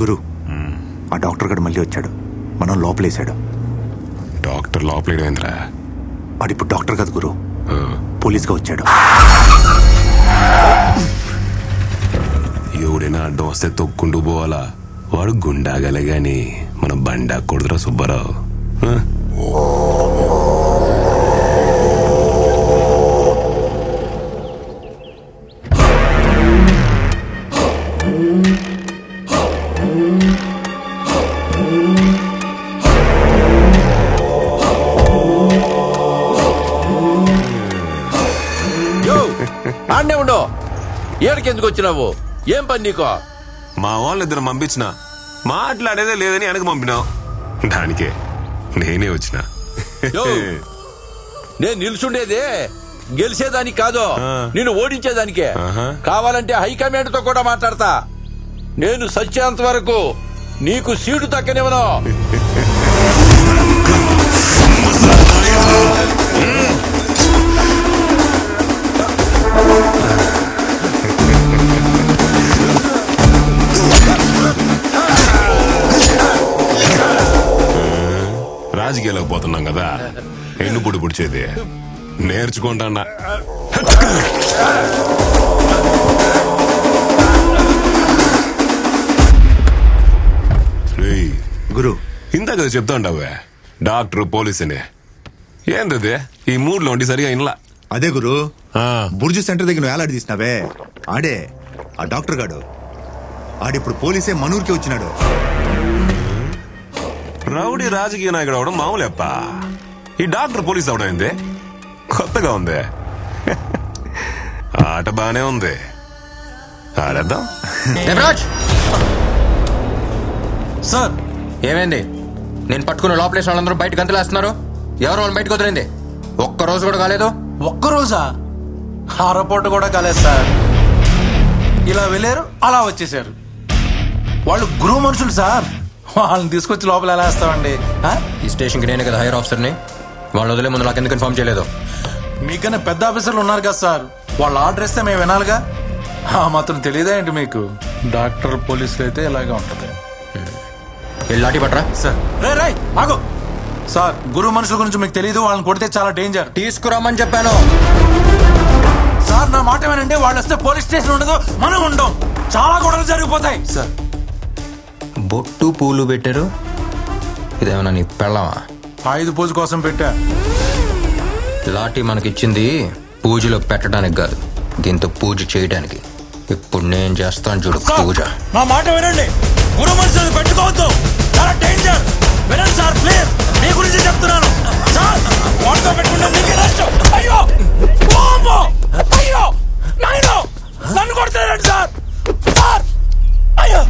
గురు, ఆ డాక్టర్ గడు మళ్ళీ వచ్చాడు. మనం లోపలేసాడు. డాక్టర్ లోపలేంద్రా? వాడిప్పుడు డాక్టర్ కాదు గురు, పోలీస్గా వచ్చాడు. ఎవడైనా అడ్డం వస్తే తొక్కుంటూ పోవాలా? వాడు గుండాగలే గాని మన బండా కొడుతురా సుబ్బారావు. ఆడనే ఉండో, ఏడికెందుకు వచ్చినావు? ఏం పని నీకో? మా వాళ్ళిద్దరు పంపించిన, మాట్లాడేదే లేదని వెనక పంపినావు. దానికే నేనే వచ్చిన. నేను నిల్చుండేదే గెలిచేదానికి కాదు, నిన్ను ఓడించేదానికే. కావాలంటే హైకమాండ్ తో కూడా మాట్లాడతా. నేను సత్యాంత వరకు నీకు సీటు తక్కనివ్వను. రాజకీయాలకు పోతున్నాం కదా, ఎన్ను పొడి పుడిచేది నేర్చుకుంటా. గురు, ఇంత కదా చెప్తా ఉంటావే డాక్టర్ పోలీస్ అని. ఏంటది ఈ మూడ్లో ఉండి సరిగా ఇన్లా? అదే గురు, బుర్జు సెంటర్ దగ్గర వేలాడి తీసినావే, ఆడే ఆ డాక్టర్ గాడు. ఆడిప్పుడు పోలీసే మనూరికి వచ్చినాడు. రౌడీ రాజకీయ నాయకుడు అవడం మామూలేప్ప. ఈ డాక్టర్ పోలీస్ అవడం ఏంది? కొత్తగా ఉంది. ఆట బానే ఉంది, ఆడేద్దాం. సార్ ఏమైంది? నేను పట్టుకున్న లోపలేసిన వాళ్ళందరూ బయటకు గంతులేస్తున్నారు. ఎవరు వాళ్ళని బయటకు వదిలింది? ఒక్కరోజు కూడా కాలేదు. ఒక్కరోజా? అరపూట కూడా కాలేదు సార్. ఇలా వెళ్ళారు, అలా వచ్చేసారు. వాళ్ళు గురువు మనుషులు సార్. వాళ్ళని తీసుకొచ్చి లోపల ఎలా వేస్తామండి? ఈ స్టేషన్కి నేనే కదా హైయర్ ఆఫీసర్ని. వాళ్ళు వదిలే ముందు నాకు ఎందుకు ఇన్ఫార్మ్ చేయలేదు? మీకన్నా పెద్ద ఆఫీసర్లు ఉన్నారు కదా సార్, వాళ్ళు ఆర్డర్ ఇస్తే మేము వినాలిగా. మాత్రం తెలియదా ఏంటి మీకు? డాక్టర్ పోలీసులు అయితే ఇలాగే ఉంటది. లాఠీ పట్రా సార్. రే ఆగు సార్, గురువు మనుషుల గురించి మీకు తెలియదు. వాళ్ళని కొడితే చాలా డేంజర్. తీసుకురామని చెప్పాను సార్. నా మాట ఏమనంటే వాళ్ళు వస్తే పోలీస్ స్టేషన్ ఉండదు, మనం ఉండం. చాలా గొడవలు జరిగిపోతాయి సార్. బొట్టు పూలు పెట్టారు, ఇదేమన్నా నీ పెళ్ళమా? ఆయుధ పూజ కోసం పెట్టా. లాఠీ మనకిచ్చింది పూజలో పెట్టడానికి కాదు, దీంతో పూజ చేయడానికి. ఇప్పుడు నేను చేస్తాను చూడు పూజ. నా మాట వినండి, గురు మనుషులు పెట్టుకోవద్దు, చాలా డేంజర్. వినండి సార్ ప్లీజ్, మీ గురించి చెప్తున్నాను సార్. వాటితో పెట్టుకుంటే మీకే నష్టం. అయ్యో అయ్యో నాయనో, నన్ను కొడుతున్నారండి సార్. సార్ అయ్యో,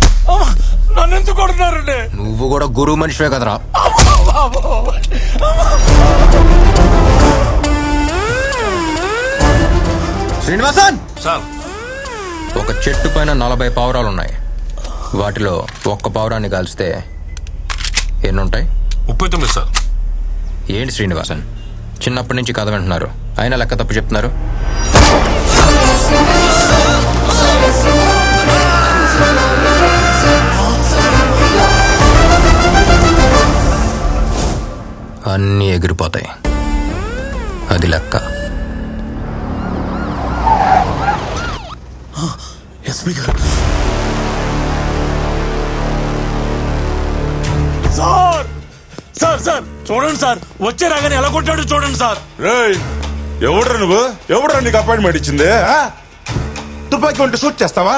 నన్ను ఎందుకు కొడుతున్నారండి? నువ్వు కూడా గురువు మనిషివే కదరా. శ్రీనివాసన్ సార్, ఒక చెట్టు పైన 40 పావురాలు ఉన్నాయి. వాటిలో ఒక్క పావురాన్ని కాల్స్తే ఎన్నుంటాయి? 39 సార్. ఏంటి శ్రీనివాసన్, చిన్నప్పటి నుంచి కథ వింటున్నారు, అయినా లెక్క తప్పు చెప్తున్నారు. అన్నీ ఎగిరిపోతాయి, అది లెక్క. ఎస్పీ గారు సార్. సార్ సార్ చూడండి సార్, వచ్చే రాగానే ఎలా కొట్టాడు చూడండి సార్. ఎవడ్రా నువ్వు? ఎవడ్రా నీకు అపాయింట్మెంట్ ఇచ్చింది? తుపాకీ ఉంటే షూట్ చేస్తావా?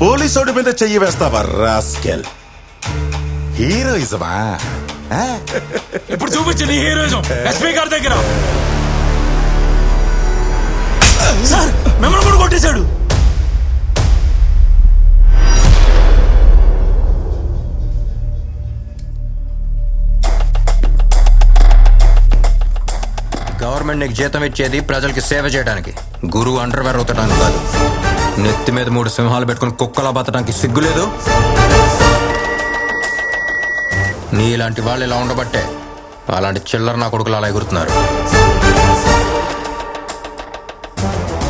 పోలీసోడి మీద చెయ్యి వేస్తావా రాస్కెల్? హీరోయిజమా? ఇప్పుడు చూపించింది హీరోయిజం ఎస్పీ గారి దగ్గర. సార్ మిమ్మల్ని కూడా కొట్టేశాడు. గవర్నమెంట్ నీకు జీతం ఇచ్చేది ప్రజలకి సేవ చేయడానికి, గురువు అండర్వేర్ ఉతడానికి కాదు. నెత్తి మీద 3 సింహాలు పెట్టుకుని కుక్కలా బతడానికి సిగ్గులేదు? నీలాంటి వాళ్ళు ఇలా ఉండబట్టే అలాంటి చిల్లర నా కొడుకులు అలా ఎగురుతున్నారు.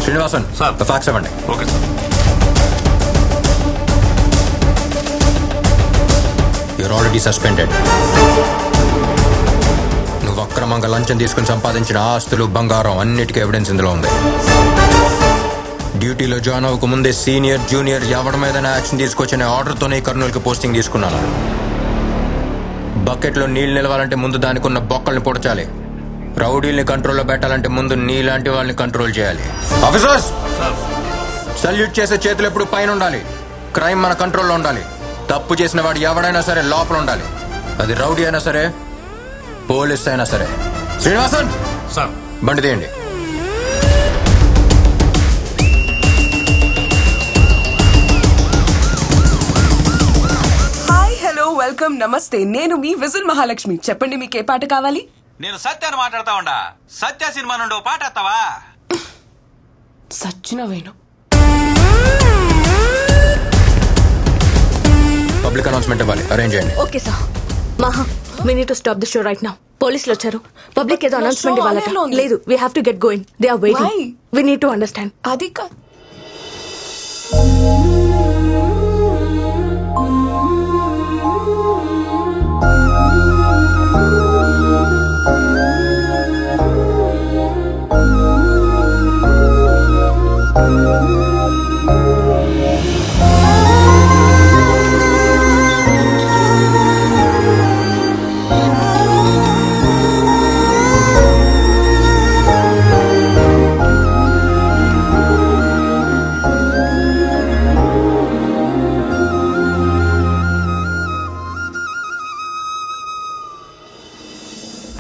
శ్రీనివాసన్ సార్, ఫ్యాక్స్ ఇవ్వండి. Okay sir. You're already suspended. నువ్వు అక్రమంగా లంచం తీసుకుని సంపాదించిన ఆస్తులు, బంగారం అన్నిటికీ ఎవిడెన్స్ ఇందులో ఉంది. డ్యూటీలో జాయిన్ అవ్వక ముందే సీనియర్, జూనియర్ ఎవరి మీద యాక్షన్ తీసుకొచ్చిన ఆర్డర్తోనే కర్నూలుకి పోస్టింగ్ తీసుకున్నాను. బకెట్లో నీళ్లు నిలవాలంటే ముందు దానికి ఉన్న బొక్కల్ని పొడచాలి. రౌడీల్ని కంట్రోల్లో పెట్టాలంటే ముందు నీలాంటి వాళ్ళని కంట్రోల్ చేయాలి. ఆఫీసర్స్, సల్యూట్ చేసే చేతులు ఎప్పుడు పైన ఉండాలి. క్రైమ్ మన కంట్రోల్లో ఉండాలి. తప్పు చేసిన వాడు ఎవడైనా సరే లోపల ఉండాలి. అది రౌడీ అయినా సరే, పోలీస్ అయినా సరే. శ్రీనివాసన్ సార్, బండి తీయండి. హాయ్, హలో, వెల్కమ్, నమస్తే. నేను మీ విజిల్ మహాలక్ష్మి. చెప్పండి, మీకు ఏ పాట కావాలి? నేను సత్యాన్ని మాట్లాడతా ఉండా. సత్య సినిమా నుండి ఓ పాట ఎత్తావా? సచ్చిన వేణు. పబ్లిక్ అనౌన్స్మెంట్ ఇవ్వాలి, అరేంజ్ చేయండి. Okay sir. మహా, we need to stop the show right now. పోలీసులు వచ్చారు. పబ్లిక్ ఏదో అనౌన్స్మెంట్ ఇవ్వాలట. లేదు, we have to get going. They are waiting. Why? We need to understand. అది కాదు.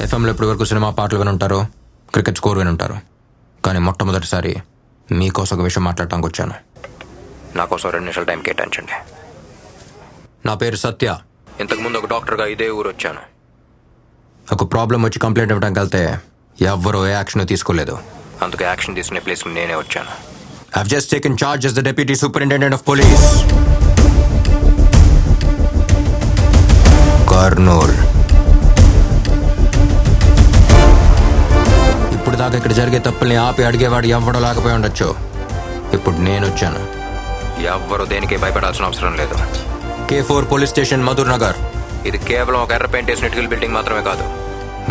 ఎఫ్ఎంలో ఇప్పటి వరకు సినిమా పాటలు వినుంటారు, క్రికెట్ స్కోర్ వినుంటారు. కానీ మొట్టమొదటిసారి మీకోసం ఒక విషయం మాట్లాడటానికి వచ్చాను. నా కోసం 2 నిమిషాలు టైం కేటాయించండి. నా పేరు సత్య. ఇంతకుముందు ఒక డాక్టర్గా ఇదే ఊరు వచ్చాను. ఒక ప్రాబ్లం వచ్చి కంప్లైంట్ ఇవ్వడానికి వెళ్తే ఎవ్వరూ ఏ యాక్షన్ తీసుకోలేదు. అందుకే యాక్షన్ తీసుకునే ప్లేస్కి నేనే వచ్చాను. I've just taken charge as the Deputy Superintendent of Police. Kurnool. ఇప్పుడు దాకా ఇక్కడ జరిగే తప్పుల్ని ఆపి అడిగేవాడు ఎవ్వడో లేకపోయి ఉండొచ్చు. ఇప్పుడు నేను వచ్చాను. ఎవ్వరూ దేనికి భయపడాల్సిన అవసరం లేదు. K4 police station, Madhur Nagar. ఇది కేవలం ఒక ఎర్ర పెయింట్ వేసిన ఇటుకల బిల్డింగ్ మాత్రమే కాదు,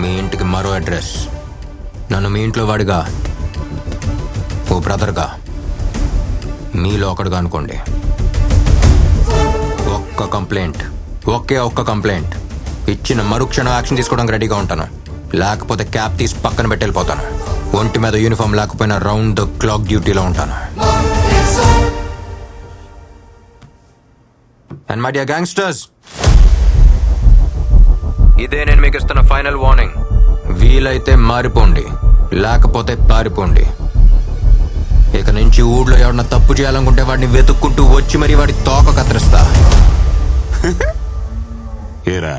మీ ఇంటికి మరో అడ్రస్. నన్ను మీ ఇంట్లో వాడిగా, ఓ బ్రదర్గా, మీలో ఒకడుగా అనుకోండి. ఒక్క కంప్లైంట్, ఒక్క కంప్లైంట్ ఇచ్చిన మరుక్షణం యాక్షన్ తీసుకోవడానికి రెడీగా ఉంటాను. లేకపోతే క్యాప్ తీసి పక్కన పెట్టి వెళ్ళిపోతాను. ఒంటి మీద యూనిఫామ్ లేకపోయినా రౌండ్ ద క్లాక్ డ్యూటీలో ఉంటాను. అండ్ మై డియర్ గ్యాంగ్స్టర్స్, ఇదే నేను మీకు ఇస్తున్న ఫైనల్ వార్నింగ్. వీలైతే మారిపోండి, లేకపోతే పారిపోండి. ఇక నుంచి ఊళ్ళో ఎవరన్నా తప్పు చేయాలనుకుంటే వాడిని వెతుక్కుంటూ వచ్చి మరి వాడి తోక కత్తిరిస్తా. ఏరా,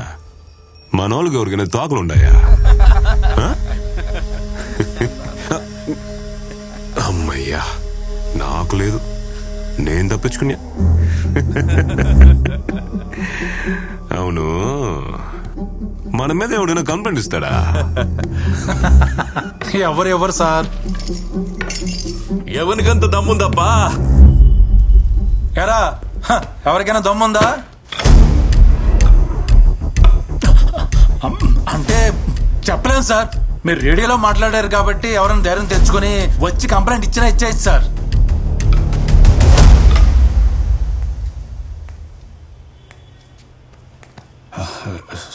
మనోళ్ళకి ఎవరికైనా తోకలుండాయా? అమ్మయ్యా, నాకు లేదు, నేను తప్పించుకున్నా. అవును, మన మీద ఎవడైనా కంప్లైంట్ ఇస్తాడా? ఎవరు సార్? ఎవరికంత దమ్ముందబ్బా? ఎరా, ఎవరికైనా దమ్ముందా? అంటే చెప్పలేను సార్. మీరు రేడియోలో మాట్లాడారు కాబట్టి ఎవరైనా ధైర్యం తెచ్చుకొని వచ్చి కంప్లైంట్ ఇచ్చినా ఇచ్చేయచ్చు సార్.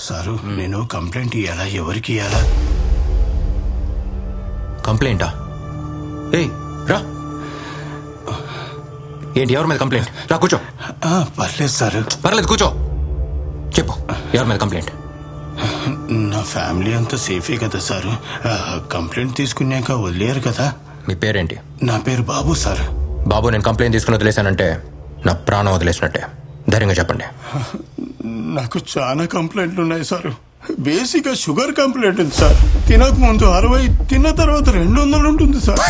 సారు, నేను కంప్లైంట్ ఇవ్వాలా? ఎవరికి ఇవ్వాలా? కంప్లైంటా? ఏయ్ రా. ఏంటి, ఎవరి మీద కంప్లైంట్? రా కూర్చో. పర్లేదు సారు. పర్లేదు కూర్చో. చెప్పు, ఎవరి మీద కంప్లైంట్? నా ఫ్యామిలీ అంతా సేఫే కదా సారు. కంప్లైంట్ తీసుకున్నాక వదిలేరు కదా. మీ పేరేంటి? నా పేరు బాబు సార్. బాబు, నేను కంప్లైంట్ తీసుకుని వదిలేశానంటే నా ప్రాణం వదిలేసినట్టే. ధైర్యంగా చెప్పండి. నాకు చాలా కంప్లైంట్లు ఉన్నాయి సార్. బేసిక్ గా షుగర్ కంప్లైంట్ ఉంది సార్. తినక ముందు 60, తిన్న తర్వాత 200 ఉంటుంది సార్.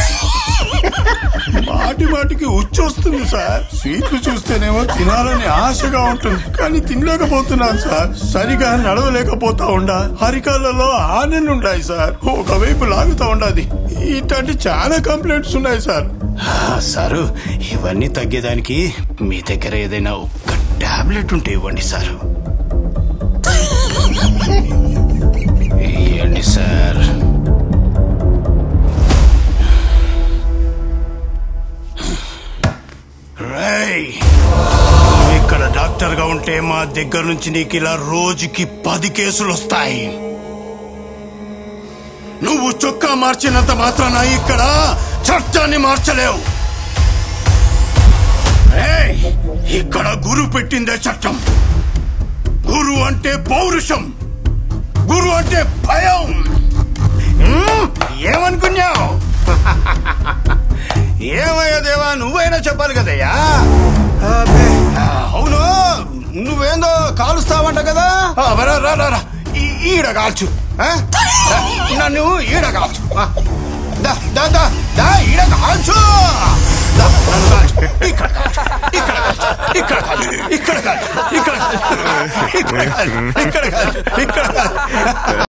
మాటికి ఉచ్చొస్తుంది సార్. స్వీట్లు చూస్తేనేమో తినాలని ఆశగా ఉంటుంది, కానీ తినలేకపోతున్నాను సార్. సరిగా నడవలేకపోతా ఉండా. అరికాళ్ళలో ఆనెలుండాయి సార్. ఒకవైపు లాగుతా ఉండాది. ఇట్లాంటి చాలా కంప్లైంట్స్ ఉన్నాయి సార్. సారు, ఇవన్నీ తగ్గేదానికి మీ దగ్గర ఏదైనా ఒక్క టాబ్లెట్ ఉంటే ఇవ్వండి సార్. ఏంటి సార్? రేయ్, నువ్వు ఇక్కడ డాక్టర్ గా ఉంటే మా దగ్గర నుంచి నీకు ఇలా రోజుకి 10 కేసులు వస్తాయి. నువ్వు చొక్కా మార్చినంత మాత్రాన ఇక్కడ చట్టాన్ని మార్చలేవు. రేయ్, ఇక్కడ గురు పెట్టిందే చట్టం. గురు అంటే పౌరుషం, గురు అంటే భయం. ఏమనుకున్నావు? ఏమయ్యా దేవా, నువ్వైనా చెప్పాలి కదయ్యా. అవును, నువ్వేందో కాలుస్తావంట కదా. రా ఈడ కాల్చు, నన్ను ఈడ కాల్చు, ఈడ కాల్చు. ఇక్కడ కాల్చు, ఇక్కడ కాల్చు, ఇక్కడ కాల్చు, ఇక్కడ కాల్చు, ఇక్కడ కాల్చు, ఇక్కడ కాల్చు, ఇక్కడ కాల్చు, ఇక్కడ కాల్చు.